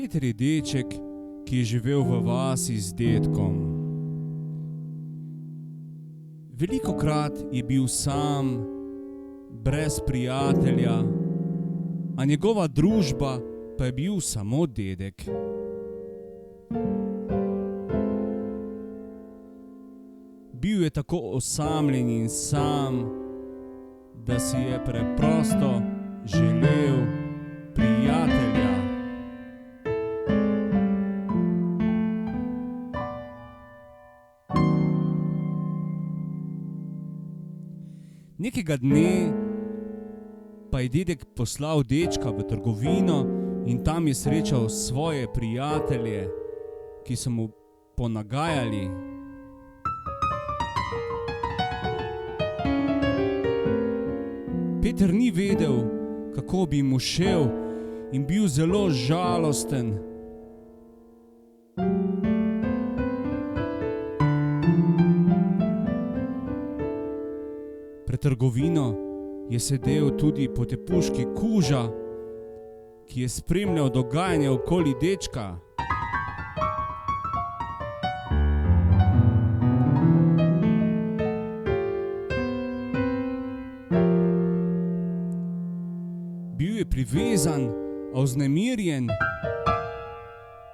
Peter je deček, ki je živel v vasi z dedkom. Velikokrat je bil sam, brez prijatelja, a njegova družba pa je bil samo dedek. Bil je tako osamljen in sam, da si je preprosto želel prijatelja. Nekega dne pa je dedek poslal dečka v trgovino in tam je srečal svoje prijatelje, ki so mu ponagajali. Peter ni vedel, kako bi mu šel in bil zelo žalosten. Pred trgovino je sedel tudi potepuški kuža, ki je spremljal dogajanje okoli dečka. Bil je privezan, a vznemirjen,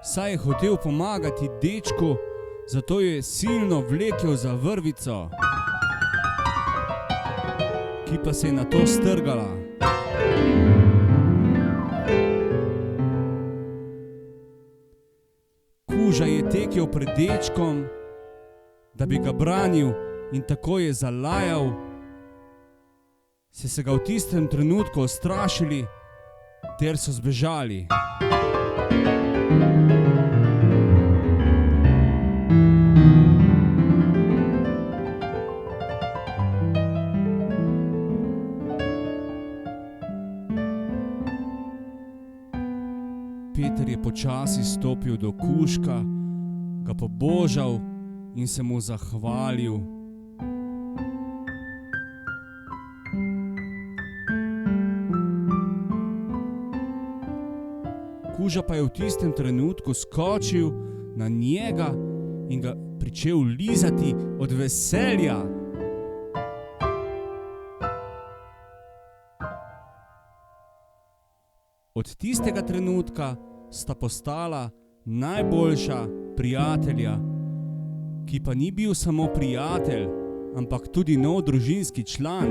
saj je hotel pomagati dečku, zato je silno vlekel za vrvico, ki pa se je nato strgala. Kuža je tekel pred dečkom, da bi ga branil, in tako je zalajal. Se ga v tistem trenutku ustrašili ter so zbežali. Peter je počasi stopil do kužka, ga pobožal in se mu zahvalil. Kuža pa je v tistem trenutku skočil na njega in ga pričel lizati od veselja. Od tistega trenutka sta postala najboljša prijatelja, ki pa ni bil samo prijatelj, ampak tudi nov družinski član.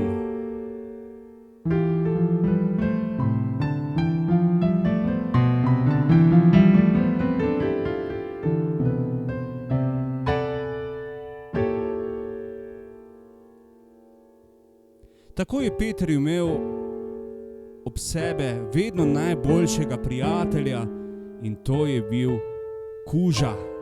Tako je Peter imel ob sebe vedno najboljšega prijatelja in to je bil kuža.